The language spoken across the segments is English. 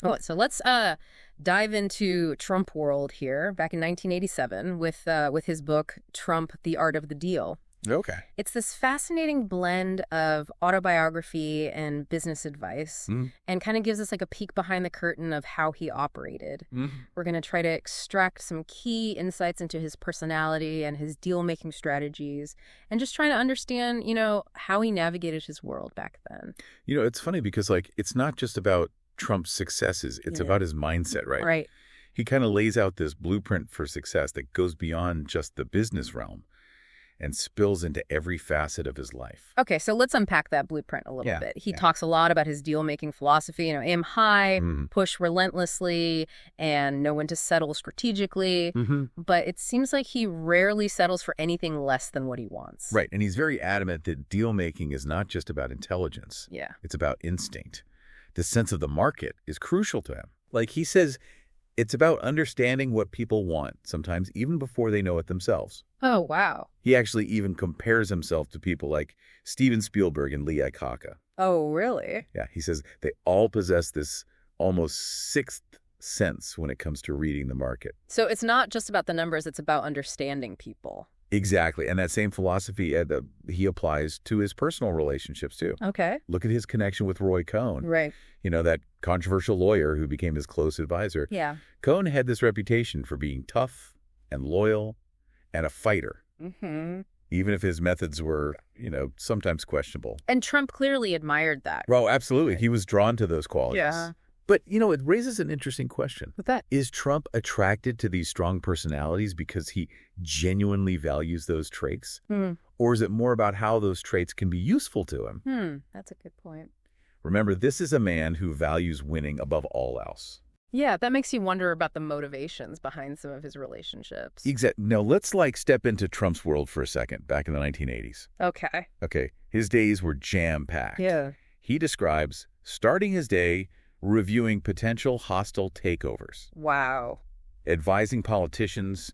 Oh, so let's dive into Trump world here back in 1987 with his book Trump: The Art of the Deal. Okay. It's this fascinating blend of autobiography and business advice, and kind of gives us like a peek behind the curtain of how he operated. We're going to try to extract some key insights into his personality and his deal-making strategies, and just trying to understand, how he navigated his world back then. It's funny because, it's not just about Trump's successes. It's about his mindset, right? Right. He kind of lays out this blueprint for success that goes beyond just the business realm and spills into every facet of his life. Okay, so let's unpack that blueprint a little bit. He talks a lot about his deal-making philosophy, aim high, push relentlessly, and know when to settle strategically. But it seems like he rarely settles for anything less than what he wants. Right, and he's very adamant that deal-making is not just about intelligence. Yeah. It's about instinct. The sense of the market is crucial to him. Like he says, it's about understanding what people want, sometimes even before they know it themselves. Oh, wow. He actually even compares himself to people like Steven Spielberg and Lee Iacocca. Oh, really? Yeah, he says they all possess this almost sixth sense when it comes to reading the market. So it's not just about the numbers, it's about understanding people. Exactly, and that same philosophy he applies to his personal relationships, too. Okay. Look at his connection with Roy Cohn. Right. That controversial lawyer who became his close advisor. Yeah. Cohn had this reputation for being tough and loyal and a fighter. Even if his methods were, sometimes questionable. And Trump clearly admired that. Well, absolutely. He was drawn to those qualities. Yeah. But, it raises an interesting question. What's that? Is Trump attracted to these strong personalities because he genuinely values those traits? Or is it more about how those traits can be useful to him? That's a good point. Remember, this is a man who values winning above all else. Yeah, that makes you wonder about the motivations behind some of his relationships. Exactly. Now, let's step into Trump's world for a second, back in the 1980s. Okay. Okay. His days were jam-packed. Yeah. He describes starting his day reviewing potential hostile takeovers. Wow. Advising politicians,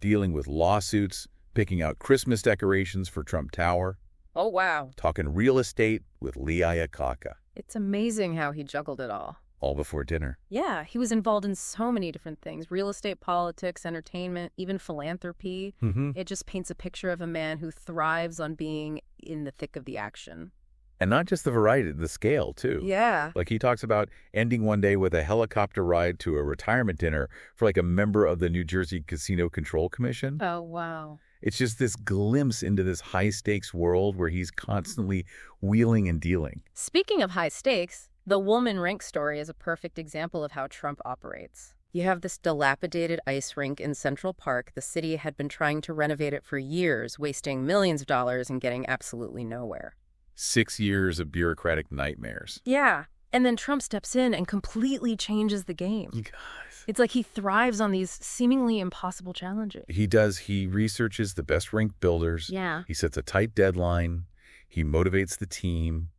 dealing with lawsuits, picking out Christmas decorations for Trump Tower. Oh, wow. Talking real estate with Lee Iacocca. It's amazing how he juggled it all. All before dinner. Yeah, he was involved in so many different things. Real estate, politics, entertainment, even philanthropy. It just paints a picture of a man who thrives on being in the thick of the action. And not just the variety, the scale, too. Yeah. Like he talks about ending one day with a helicopter ride to a retirement dinner for a member of the New Jersey Casino Control Commission. Oh, wow. It's just this glimpse into this high-stakes world where he's constantly wheeling and dealing. Speaking of high stakes, the Woolman Rink story is a perfect example of how Trump operates. You have this dilapidated ice rink in Central Park. The city had been trying to renovate it for years, wasting millions of dollars and getting absolutely nowhere. 6 years of bureaucratic nightmares. Yeah. And then Trump steps in and completely changes the game. You guys. It's like he thrives on these seemingly impossible challenges. He does. He researches the best rink builders. Yeah. He sets a tight deadline. He motivates the team,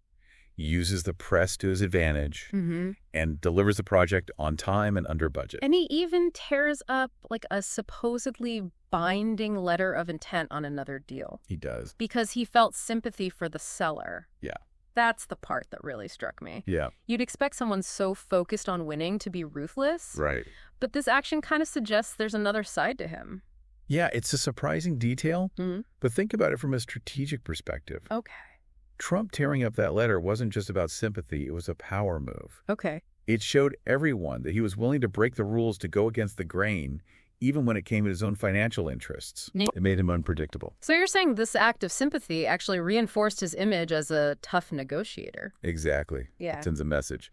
uses the press to his advantage, and delivers the project on time and under budget. And he even tears up a supposedly binding letter of intent on another deal. He does. Because he felt sympathy for the seller. Yeah. That's the part that really struck me. Yeah. You'd expect someone so focused on winning to be ruthless. Right. But this action kind of suggests there's another side to him. Yeah, it's a surprising detail, but think about it from a strategic perspective. Okay. Trump tearing up that letter wasn't just about sympathy, it was a power move. Okay. It showed everyone that he was willing to break the rules to go against the grain, even when it came to his own financial interests. It made him unpredictable. So you're saying this act of sympathy actually reinforced his image as a tough negotiator. Exactly. Yeah. It sends a message.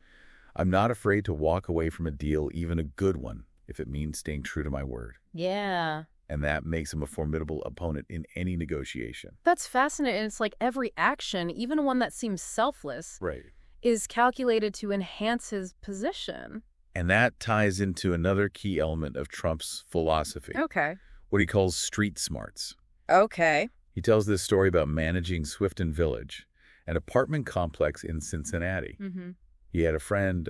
I'm not afraid to walk away from a deal, even a good one, if it means staying true to my word. Yeah. And that makes him a formidable opponent in any negotiation. That's fascinating. It's like every action, even one that seems selfless, Right. is calculated to enhance his position. And that ties into another key element of Trump's philosophy. Okay. What he calls street smarts. Okay. He tells this story about managing Swifton Village, an apartment complex in Cincinnati. He had a friend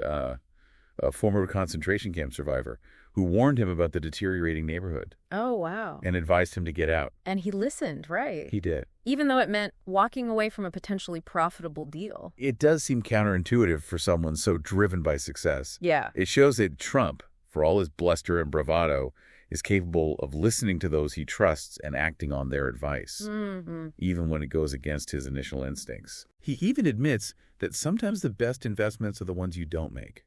a former concentration camp survivor, who warned him about the deteriorating neighborhood Oh, wow. and advised him to get out. And he listened, right? He did. Even though it meant walking away from a potentially profitable deal. It does seem counterintuitive for someone so driven by success. Yeah. It shows that Trump, for all his bluster and bravado, is capable of listening to those he trusts and acting on their advice, even when it goes against his initial instincts. He even admits that sometimes the best investments are the ones you don't make.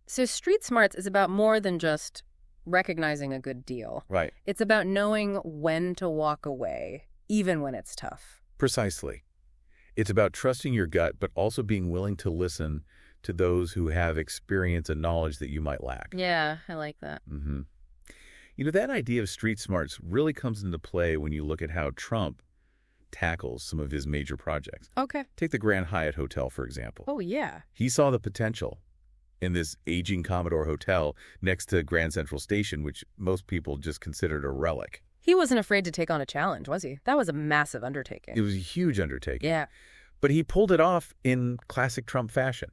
So street smarts is about more than just recognizing a good deal. Right. It's about knowing when to walk away, even when it's tough. Precisely. It's about trusting your gut, but also being willing to listen to those who have experience and knowledge that you might lack. Yeah, I like that. You know, that idea of street smarts really comes into play when you look at how Trump tackles some of his major projects. Okay. Take the Grand Hyatt Hotel, for example. Oh, yeah. He saw the potential in this aging Commodore Hotel next to Grand Central Station, which most people just considered a relic. He wasn't afraid to take on a challenge, was he? That was a massive undertaking. It was a huge undertaking. Yeah. But he pulled it off in classic Trump fashion.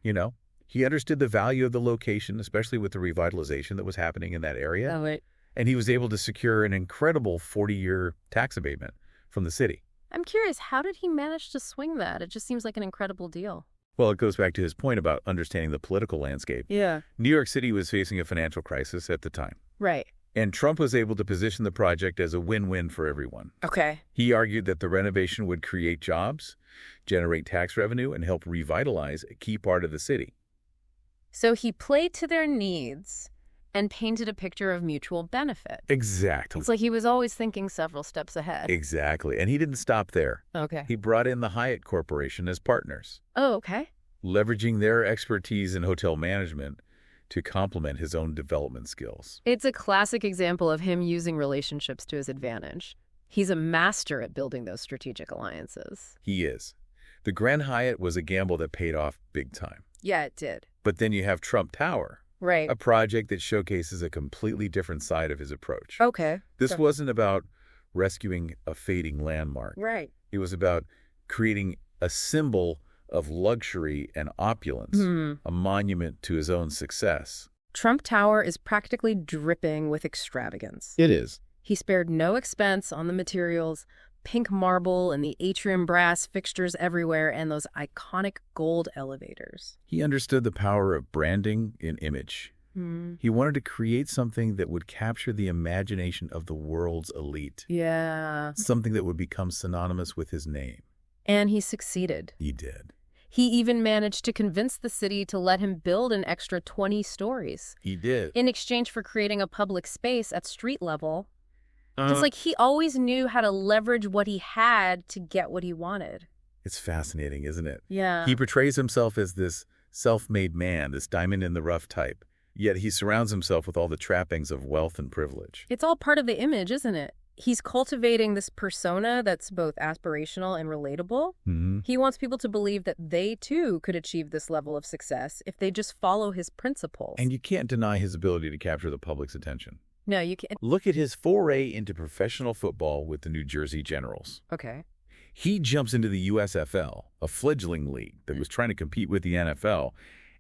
You know, he understood the value of the location, especially with the revitalization that was happening in that area. Oh, wait. And he was able to secure an incredible 40-year tax abatement from the city. I'm curious, how did he manage to swing that? It just seems like an incredible deal. Well, it goes back to his point about understanding the political landscape. Yeah. New York City was facing a financial crisis at the time. Right. And Trump was able to position the project as a win-win for everyone. Okay. He argued that the renovation would create jobs, generate tax revenue, and help revitalize a key part of the city. So he played to their needs and painted a picture of mutual benefit. Exactly. It's like he was always thinking several steps ahead. Exactly. And he didn't stop there. Okay. He brought in the Hyatt Corporation as partners, Oh, okay. leveraging their expertise in hotel management to complement his own development skills. It's a classic example of him using relationships to his advantage. He's a master at building those strategic alliances. He is. The Grand Hyatt was a gamble that paid off big time. Yeah, it did. But then you have Trump Tower, Right. a project that showcases a completely different side of his approach. Okay. This wasn't about rescuing a fading landmark. Right. It was about creating a symbol of luxury and opulence, a monument to his own success. Trump Tower is practically dripping with extravagance. It is. He spared no expense on the materials, pink marble and the atrium brass fixtures everywhere, and those iconic gold elevators. He understood the power of branding in image. He wanted to create something that would capture the imagination of the world's elite. Yeah. Something that would become synonymous with his name. And he succeeded. He did. He even managed to convince the city to let him build an extra 20 stories. He did. In exchange for creating a public space at street level. It's like he always knew how to leverage what he had to get what he wanted. It's fascinating, isn't it? Yeah. He portrays himself as this self-made man, this diamond-in-the-rough type, yet he surrounds himself with all the trappings of wealth and privilege. It's all part of the image, isn't it? He's cultivating this persona that's both aspirational and relatable. He wants people to believe that they, too, could achieve this level of success if they just follow his principles. And you can't deny his ability to capture the public's attention. No, you can't. Look at his foray into professional football with the New Jersey Generals. Okay. He jumps into the USFL, a fledgling league that was trying to compete with the NFL,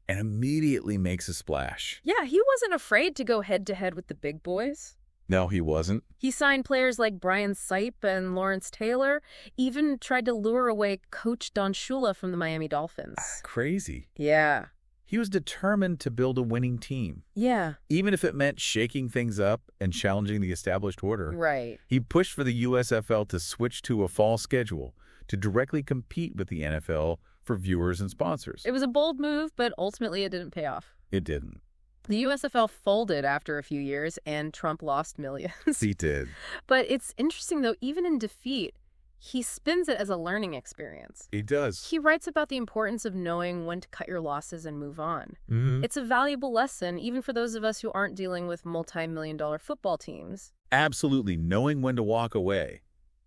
and immediately makes a splash. Yeah, he wasn't afraid to go head-to-head with the big boys. No, he wasn't. He signed players like Brian Sipe and Lawrence Taylor, even tried to lure away Coach Don Shula from the Miami Dolphins. Crazy. Yeah. He was determined to build a winning team. Yeah. Even if it meant shaking things up and challenging the established order. Right. He pushed for the USFL to switch to a fall schedule to directly compete with the NFL for viewers and sponsors. It was a bold move, but ultimately it didn't pay off. It didn't. The USFL folded after a few years, and Trump lost millions. He did. But it's interesting, though, even in defeat, he spins it as a learning experience. He does. He writes about the importance of knowing when to cut your losses and move on. It's a valuable lesson, even for those of us who aren't dealing with multi-million-dollar football teams. Absolutely. Knowing when to walk away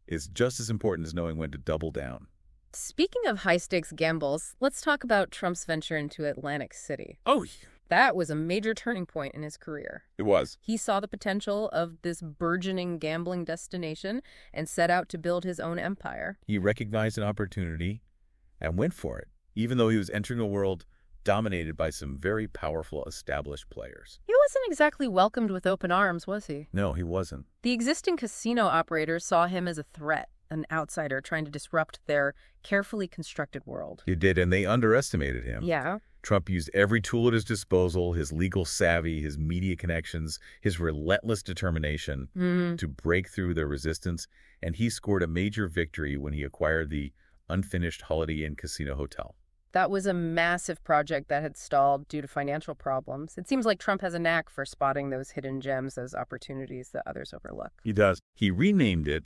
is just as important as knowing when to double down. Speaking of high-stakes gambles, let's talk about Trump's venture into Atlantic City. Oh, That was a major turning point in his career. it was. He saw the potential of this burgeoning gambling destination and set out to build his own empire. He recognized an opportunity and went for it, even though he was entering a world dominated by some very powerful established players. He wasn't exactly welcomed with open arms, was he? No, he wasn't. The existing casino operators saw him as a threat, an outsider trying to disrupt their carefully constructed world. He did, and they underestimated him. Yeah. Trump used every tool at his disposal, his legal savvy, his media connections, his relentless determination to break through their resistance, and he scored a major victory when he acquired the unfinished Holiday Inn Casino Hotel. That was a massive project that had stalled due to financial problems. It seems like Trump has a knack for spotting those hidden gems, those opportunities that others overlook. He does. He renamed it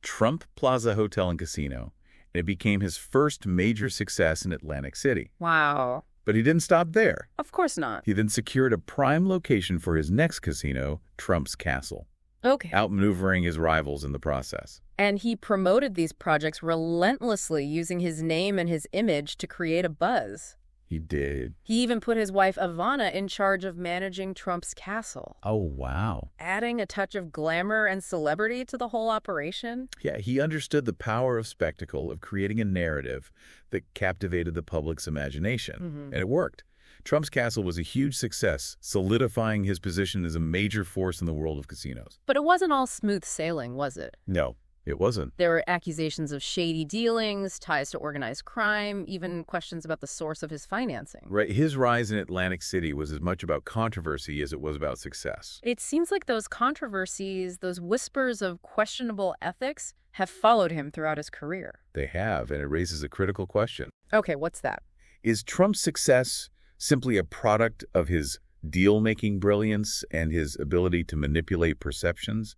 Trump Plaza Hotel and Casino, and it became his first major success in Atlantic City. Wow. But he didn't stop there. Of course not. He then secured a prime location for his next casino, Trump's Castle, outmaneuvering his rivals in the process. And he promoted these projects relentlessly, using his name and his image to create a buzz. He did. He even put his wife Ivana in charge of managing Trump's castle. Oh, wow. Adding a touch of glamour and celebrity to the whole operation. Yeah, he understood the power of spectacle, of creating a narrative that captivated the public's imagination. And it worked. Trump's castle was a huge success, solidifying his position as a major force in the world of casinos. But it wasn't all smooth sailing, was it? No, it wasn't. There were accusations of shady dealings, ties to organized crime, even questions about the source of his financing. Right. His rise in Atlantic City was as much about controversy as it was about success. It seems like those controversies, those whispers of questionable ethics, have followed him throughout his career. They have, and it raises a critical question. Okay, what's that? Is Trump's success simply a product of his deal-making brilliance and his ability to manipulate perceptions?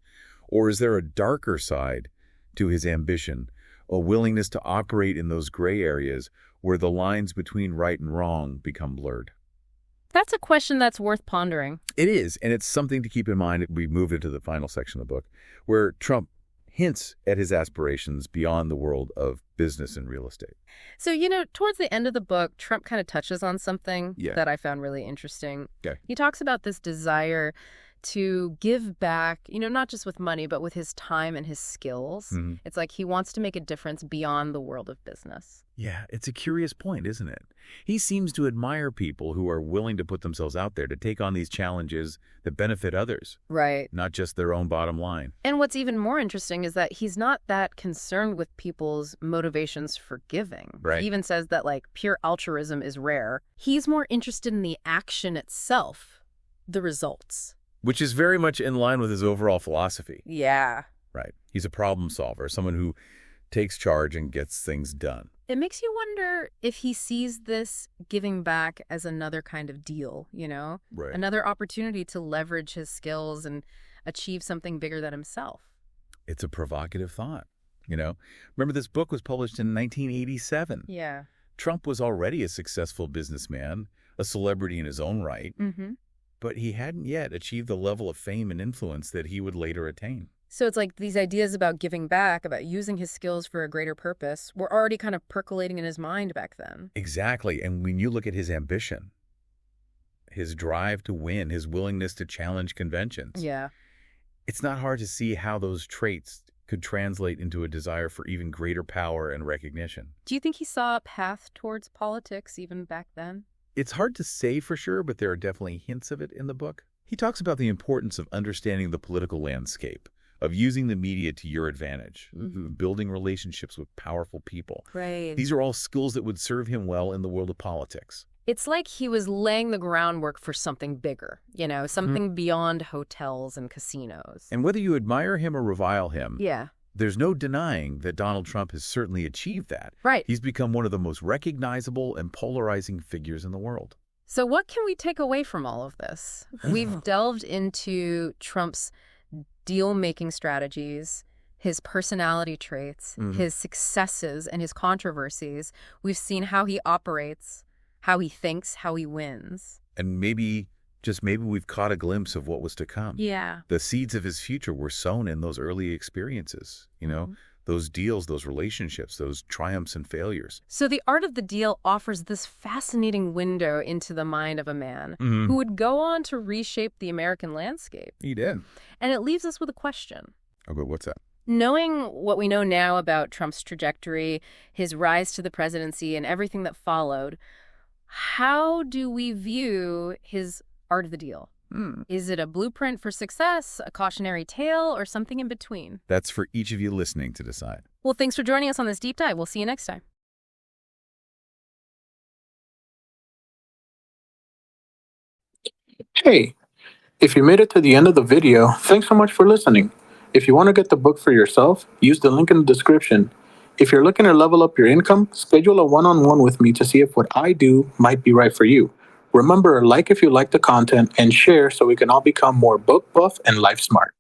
Or is there a darker side to his ambition, a willingness to operate in those gray areas where the lines between right and wrong become blurred? That's a question that's worth pondering. It is, and it's something to keep in mind as we move into the final section of the book, where Trump hints at his aspirations beyond the world of business and real estate. So, towards the end of the book, Trump kind of touches on something that I found really interesting. Okay. He talks about this desire to give back, not just with money, but with his time and his skills. It's like he wants to make a difference beyond the world of business. Yeah, it's a curious point, isn't it? He seems to admire people who are willing to put themselves out there to take on these challenges that benefit others. Right. Not just their own bottom line. And what's even more interesting is that he's not that concerned with people's motivations for giving. Right. He even says that, pure altruism is rare. He's more interested in the action itself, the results. Which is very much in line with his overall philosophy. Yeah. Right. He's a problem solver, someone who takes charge and gets things done. It makes you wonder if he sees this giving back as another kind of deal, Right. Another opportunity to leverage his skills and achieve something bigger than himself. It's a provocative thought, Remember, this book was published in 1987. Yeah. Trump was already a successful businessman, a celebrity in his own right, but he hadn't yet achieved the level of fame and influence that he would later attain. So it's like these ideas about giving back, about using his skills for a greater purpose, were already kind of percolating in his mind back then. Exactly. And when you look at his ambition, his drive to win, his willingness to challenge conventions, it's not hard to see how those traits could translate into a desire for even greater power and recognition. Do you think he saw a path towards politics even back then? It's hard to say for sure, but there are definitely hints of it in the book. He talks about the importance of understanding the political landscape, of using the media to your advantage, building relationships with powerful people. Right. These are all skills that would serve him well in the world of politics. It's like he was laying the groundwork for something bigger, something beyond hotels and casinos. And whether you admire him or revile him, Yeah. there's no denying that Donald Trump has certainly achieved that. Right. He's become one of the most recognizable and polarizing figures in the world. So what can we take away from all of this? We've delved into Trump's deal-making strategies, his personality traits, his successes, and his controversies. We've seen how he operates, how he thinks, how he wins. And maybe we've caught a glimpse of what was to come. Yeah. The seeds of his future were sown in those early experiences, those deals, those relationships, those triumphs and failures. So The Art of the Deal offers this fascinating window into the mind of a man who would go on to reshape the American landscape. He did. And it leaves us with a question. Okay, what's that? Knowing what we know now about Trump's trajectory, his rise to the presidency, and everything that followed, How do we view his art of the deal? Is it a blueprint for success, a cautionary tale, or something in between? That's for each of you listening to decide. Well, thanks for joining us on this deep dive. We'll see you next time. Hey, if you made it to the end of the video, thanks so much for listening. If you want to get the book for yourself, use the link in the description. If you're looking to level up your income, schedule a one-on-one with me to see if what I do might be right for you. Remember, like if you like the content and share so we can all become more book buff and life smart.